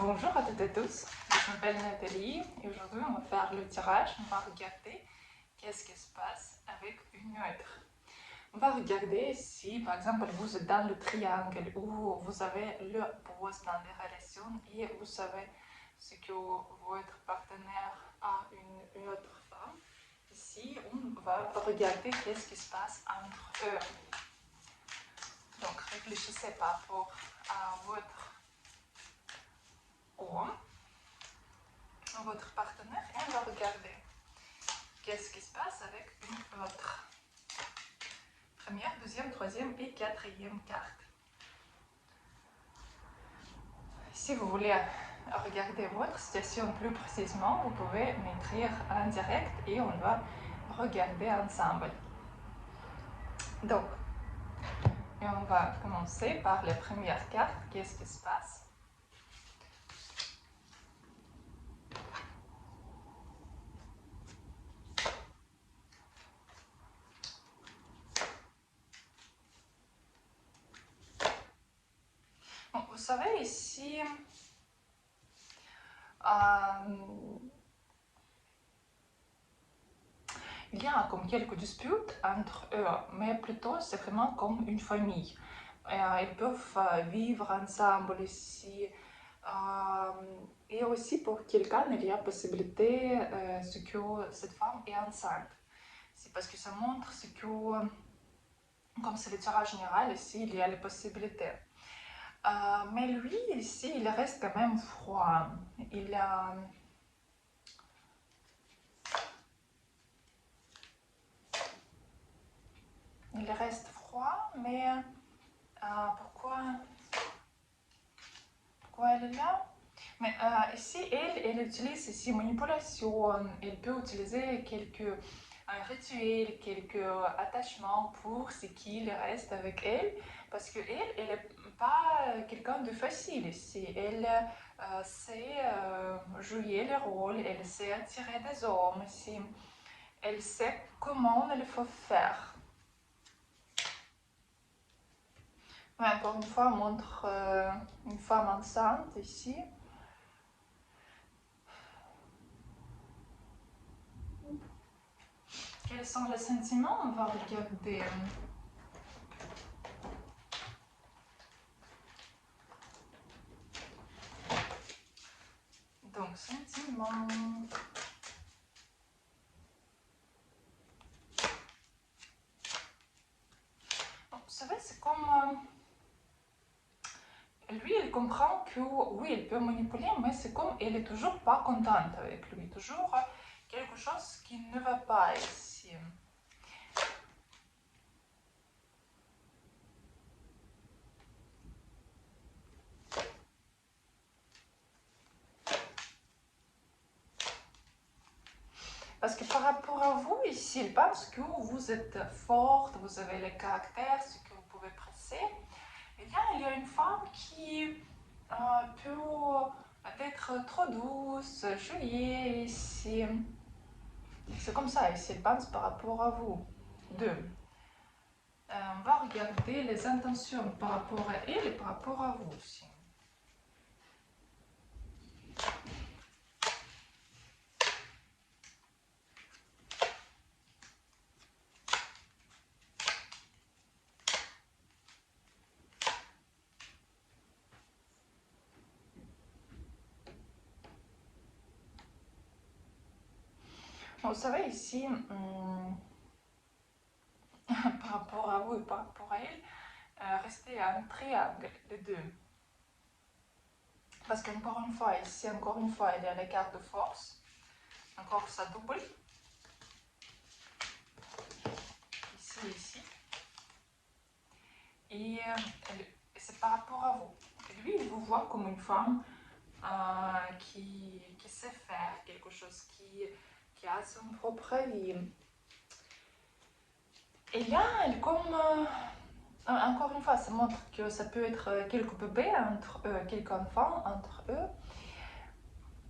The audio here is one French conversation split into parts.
Bonjour à toutes et tous, je m'appelle Nathalie et aujourd'hui on va faire le tirage, on va regarder qu'est-ce qui se passe avec une autre. On va regarder si par exemple vous êtes dans le triangle ou vous avez le poste dans les relations et vous savez ce que votre partenaire a une autre femme. Ici on va regarder qu'est-ce qui se passe entre eux. Donc réfléchissez par rapport à votre partenaire et on va regarder qu'est-ce qui se passe avec une autre. Première, deuxième, troisième et quatrième carte. Si vous voulez regarder votre situation plus précisément, vous pouvez m'écrire en direct et on va regarder ensemble. Donc, et on va commencer par la première carte. Qu'est-ce qui se passe? Bon, vous savez, ici, il y a comme quelques disputes entre eux, mais plutôt c'est vraiment comme une famille. Ils peuvent vivre ensemble ici. Et aussi pour quelqu'un, il y a possibilité que cette femme est enceinte. C'est parce que ça montre que, comme c'est le tirage général, ici il y a les possibilités. Mais lui, ici, il reste quand même froid. Il reste froid, mais pourquoi elle est là? Mais ici, elle utilise ici manipulation. Elle peut utiliser quelques rituels, quelques attachements pour ce qu'il reste avec elle. Parce qu'elle n'est pas quelqu'un de facile ici. Elle sait jouer le rôle, elle sait attirer des hommes ici. Elle sait comment il faut faire. Ouais, encore une fois, on montre une femme enceinte ici. Quels sont les sentiments? On va regarder. Donc, sentiments. Bon, vous savez, c'est comme... lui, il comprend que oui, il peut manipuler, mais c'est comme elle est toujours pas contente avec lui. Toujours quelque chose qui ne va pas ici. Parce que par rapport à vous, ici, il pense que vous êtes forte, vous avez le caractère, ce que vous pouvez presser. Et bien, il y a une femme qui peut être trop douce, jolie ici. C'est comme ça, ici, il pense par rapport à vous. Deux. On va regarder les intentions par rapport à elle et par rapport à vous aussi. Bon, vous savez, ici, par rapport à vous et par rapport à elle, restez un triangle, les deux. Parce qu'encore une fois, ici, encore une fois, il y a les cartes de force. Encore ça double. Ici, ici. Et c'est par rapport à vous. Et lui, il vous voit comme une femme qui sait faire quelque chose, qui a son propre vie. Et là, elle comme... encore une fois, ça montre que ça peut être quelques bébés entre eux, quelques enfants entre eux.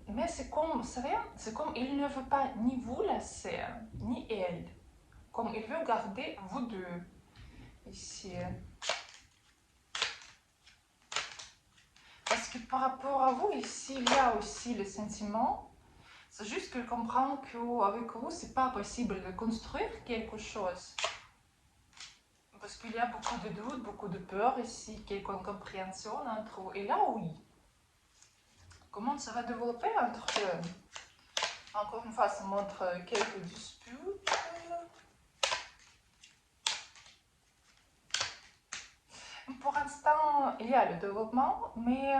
Mais c'est comme, vous savez, c'est comme il ne veut pas ni vous laisser, ni elle. Comme il veut garder vous deux. Ici. Parce que par rapport à vous, ici, il y a aussi les sentiments. C'est juste qu'elle comprend qu'avec vous, c'est pas possible de construire quelque chose. Parce qu'il y a beaucoup de doutes, beaucoup de peur ici, quelques incompréhensions entre vous. Et là, oui. Comment ça va développer entre eux? Encore une fois, ça montre quelques disputes. Pour l'instant, il y a le développement, mais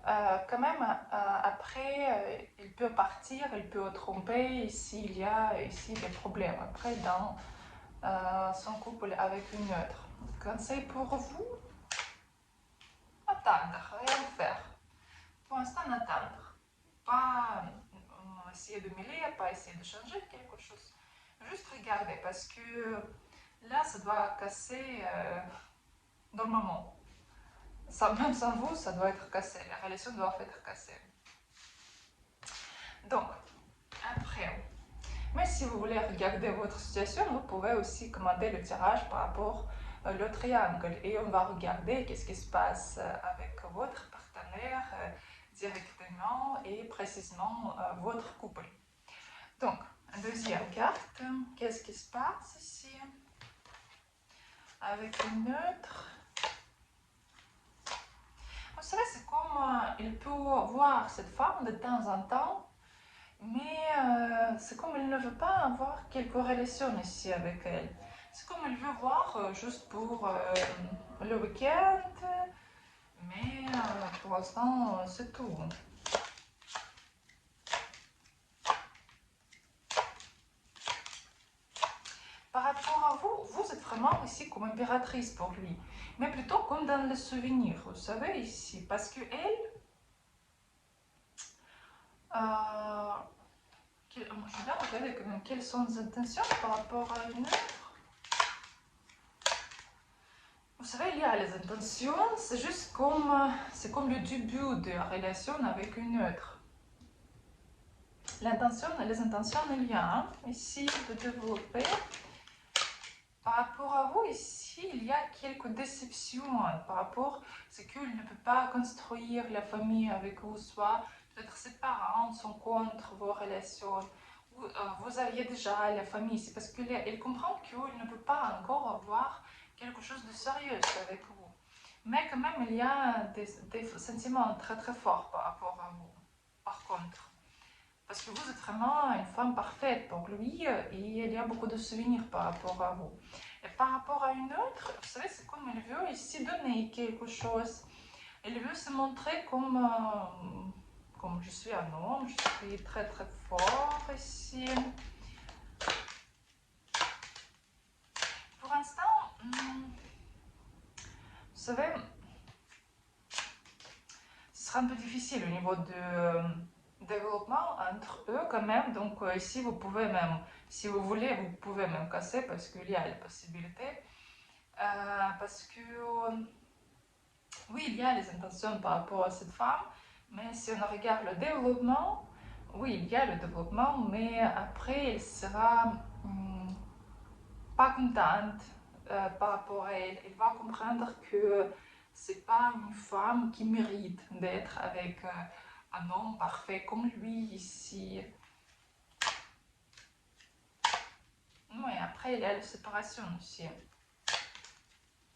quand même, après, il peut partir, il peut tromper s'il y a ici des problèmes. Après, dans son couple avec une autre. Conseil pour vous, attendre, rien faire. Pour l'instant, attendre. Pas essayer de mêler, pas essayer de changer quelque chose. Juste regarder, parce que là, ça doit casser normalement. Ça, même sans vous, ça doit être cassé. La relation doit être cassée. Donc, après, mais si vous voulez regarder votre situation, vous pouvez aussi commander le tirage par rapport au triangle. Et on va regarder qu'est-ce qui se passe avec votre partenaire directement et précisément votre couple. Donc, deuxième carte, qu'est-ce qui se passe ici avec une neutre? Vous savez, c'est comme il peut voir cette femme de temps en temps, mais c'est comme il ne veut pas avoir quelques relations ici avec elle. C'est comme il veut voir juste pour le week-end, mais pour l'instant, c'est tout. Par rapport à vous, vous êtes vraiment ici comme impératrice pour lui, mais plutôt comme dans les souvenirs, vous savez, ici, parce que elle, je vais regarder quand même quelles sont les intentions par rapport à une autre. Vous savez, il y a les intentions, c'est juste comme, c'est comme le début de la relation avec une autre. L'intention, les intentions, il y a ici de développer. Par rapport à vous, ici, il y a quelques déceptions par rapport à ce qu'il ne peut pas construire la famille avec vous, soit peut-être ses parents sont contre vos relations. Vous aviez déjà la famille, c'est parce qu'il comprend qu'il ne peut pas encore avoir quelque chose de sérieux avec vous. Mais quand même, il y a des sentiments très très forts par rapport à vous, par contre. Parce que vous êtes vraiment une femme parfaite pour lui et il y a beaucoup de souvenirs par rapport à vous. Et par rapport à une autre, vous savez, c'est comme il veut ici donner quelque chose. Il veut se montrer comme je suis un homme, je suis très très fort ici. Pour l'instant, vous savez, ce sera un peu difficile au niveau de développement entre eux quand même. Donc ici, vous pouvez même, si vous voulez, vous pouvez même casser parce qu'il y a la possibilité. Parce que, oui, il y a les intentions par rapport à cette femme, mais si on regarde le développement, oui, il y a le développement, mais après, elle sera pas contente par rapport à elle. Elle va comprendre que c'est pas une femme qui mérite d'être avec un homme parfait comme lui ici. Oui, après, il y a la séparation aussi.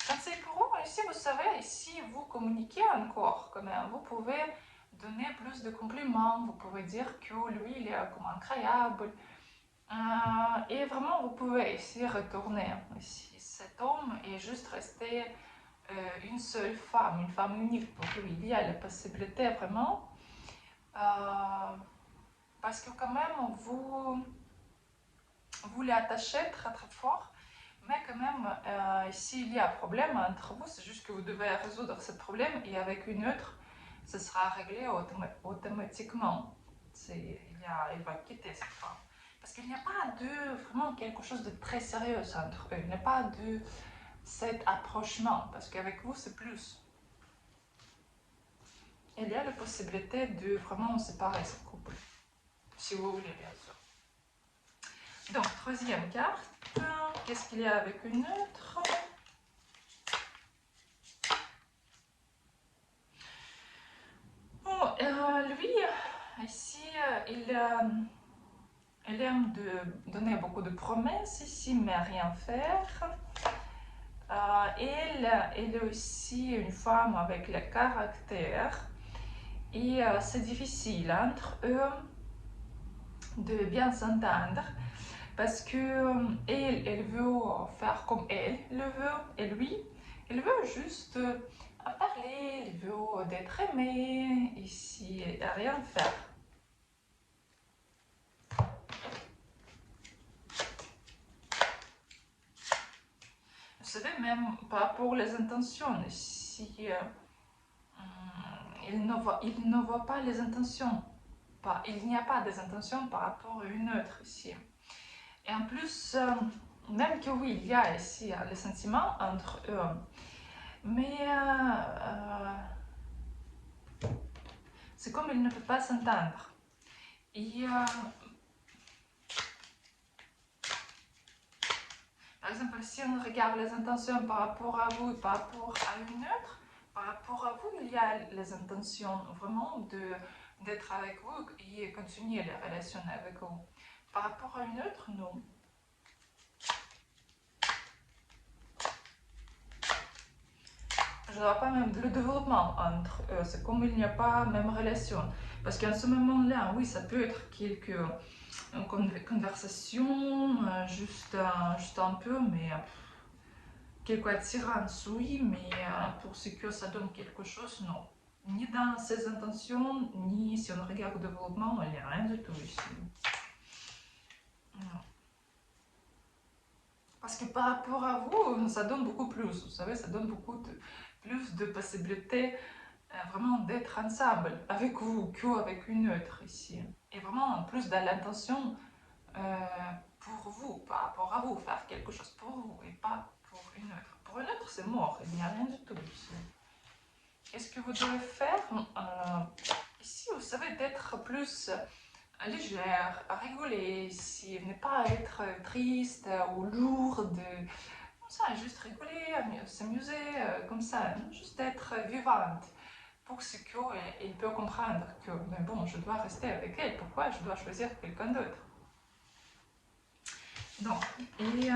Conseil pour vous, ici, vous savez, si vous communiquez encore, quand même, vous pouvez donner plus de compliments, vous pouvez dire que lui, il est comme incroyable. Et vraiment, vous pouvez ici retourner. Ici, cet homme est juste resté une seule femme, une femme unique pour lui. Il y a la possibilité vraiment, parce que quand même, vous l'attachez très très fort. Mais quand même, s'il y a un problème entre vous, c'est juste que vous devez résoudre ce problème et avec une autre, ce sera réglé automatiquement. Il va quitter cette femme. Parce qu'il n'y a pas de vraiment quelque chose de très sérieux entre eux. Il n'y a pas de cet approchement. Parce qu'avec vous, c'est plus. Il y a la possibilité de vraiment séparer ce couple. Si vous voulez, bien sûr. Donc, troisième carte. Qu'est-ce qu'il y a avec une autre? Ici, il aime de donner beaucoup de promesses ici, mais rien faire. Elle est aussi une femme avec le caractère. Et c'est difficile entre eux de bien s'entendre parce que elle veut faire comme elle le veut et lui, il veut juste parler, il veut d'être aimé ici et rien faire. Vous savez, même par rapport aux intentions, si il ne voit pas les intentions, il n'y a pas des intentions par rapport à une autre ici. Et en plus, même que oui, il y a ici les sentiments entre eux, mais c'est comme ils ne peuvent pas s'entendre. Et par exemple, si on regarde les intentions par rapport à vous et par rapport à une autre, par rapport à vous, il y a les intentions vraiment d'être avec vous et continuer les relations avec vous. Par rapport à une autre, non. Je ne vois pas même le développement entre eux, c'est comme il n'y a pas même relation. Parce qu'à ce moment-là, oui, ça peut être quelques conversations, juste un peu, mais quelques attirances, oui, mais pour ce que ça donne quelque chose, non. Ni dans ses intentions, ni si on regarde le développement, il n'y a rien du tout ici. Non. Parce que par rapport à vous, ça donne beaucoup plus, vous savez, ça donne beaucoup plus de possibilités vraiment d'être ensemble avec vous qu'avec une autre ici. Et vraiment plus dans l'intention pour vous, par rapport à vous, faire quelque chose pour vous et pas pour une autre. Pour une autre, c'est mort, il n'y a rien du tout ici. Qu'est-ce que vous devez faire ici, vous savez, d'être plus légère, rigoler ici, ne pas être triste ou lourde. Comme ça, juste rigoler, s'amuser, comme ça, juste être vivante. Pour ce qu'il peut comprendre que, mais bon, je dois rester avec elle, pourquoi je dois choisir quelqu'un d'autre? Donc, et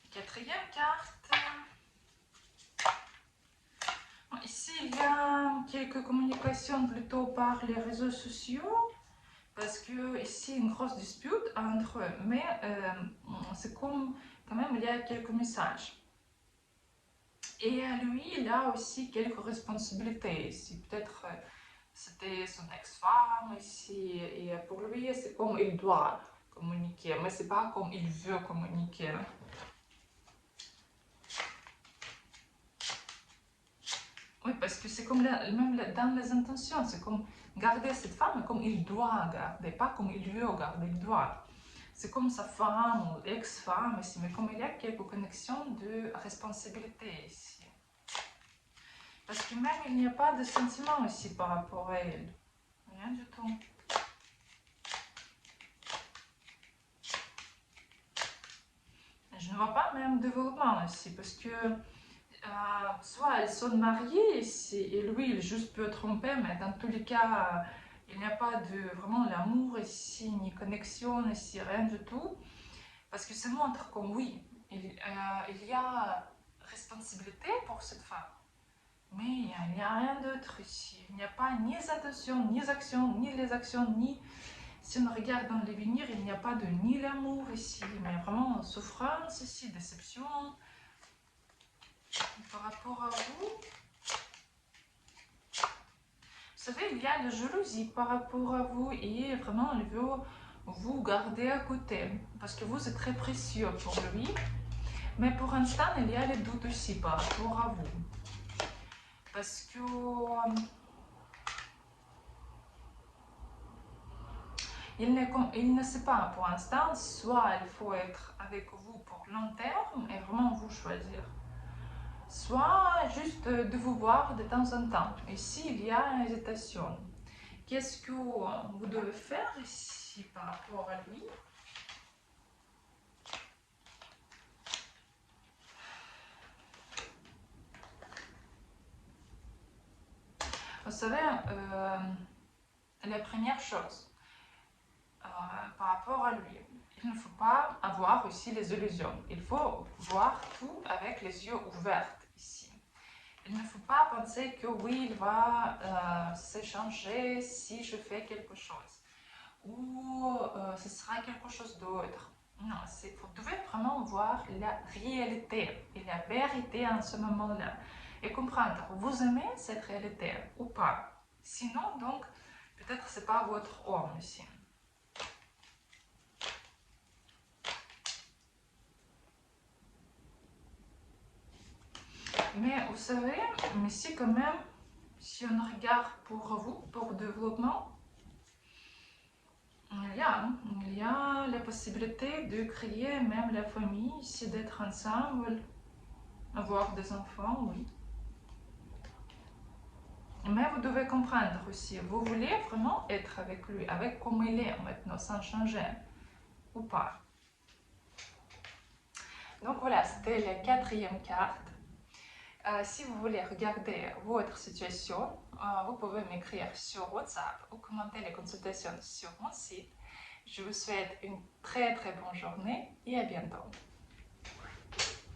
quatrième carte. Ici, il y a quelques communications plutôt par les réseaux sociaux, parce que ici, une grosse dispute entre eux, mais c'est comme, quand même, il y a quelques messages. Et lui, il a aussi quelques responsabilités ici, peut-être c'était son ex-femme ici, et pour lui, c'est comme il doit communiquer, mais c'est pas comme il veut communiquer. Oui, parce que c'est comme même dans les intentions, c'est comme garder cette femme comme il doit garder, pas comme il veut garder, il doit. C'est comme sa femme ou ex-femme ici, mais comme il y a quelques connexions de responsabilité ici. Parce que même il n'y a pas de sentiment ici par rapport à elle. Rien du tout. Je ne vois pas même développement ici, parce que soit elles sont mariées ici, et lui il juste peut tromper, mais dans tous les cas, il n'y a pas de vraiment l'amour ici, ni connexion ici, rien du tout. Parce que ça montre comme oui, il y a responsabilité pour cette femme. Mais il n'y a rien d'autre ici. Il n'y a pas ni les intentions, ni les actions, ni... Si on regarde dans l'avenir, il n'y a pas de ni l'amour ici, mais vraiment souffrance ici, déception. Par rapport à vous, savez, il y a la jalousie par rapport à vous et vraiment, il veut vous garder à côté parce que vous êtes très précieux pour lui. Mais pour l'instant, il y a les doutes aussi par rapport à vous. Parce que il ne sait pas pour l'instant, soit il faut être avec vous pour long terme et vraiment vous choisir, soit juste de vous voir de temps en temps. Et s'il y a une hésitation, qu'est-ce que vous devez faire ici par rapport à lui? Vous savez, la première chose par rapport à lui, il ne faut pas avoir aussi les illusions. Il faut voir tout avec les yeux ouverts ici. Il ne faut pas penser que oui, il va s'échanger si je fais quelque chose. Ou ce sera quelque chose d'autre. Non, vous devez vraiment voir la réalité et la vérité en ce moment-là. Et comprendre, vous aimez cette réalité ou pas. Sinon, donc, peut-être c'est pas votre homme ici. Mais vous savez, ici quand même, si on regarde pour vous, pour le développement, il y a la possibilité de créer même la famille, ici d'être ensemble, avoir des enfants, oui. Mais vous devez comprendre aussi, vous voulez vraiment être avec lui, avec comme il est maintenant, sans changer, ou pas. Donc voilà, c'était la quatrième carte. Si vous voulez regarder votre situation, vous pouvez m'écrire sur WhatsApp ou commenter les consultations sur mon site. Je vous souhaite une très bonne journée et à bientôt.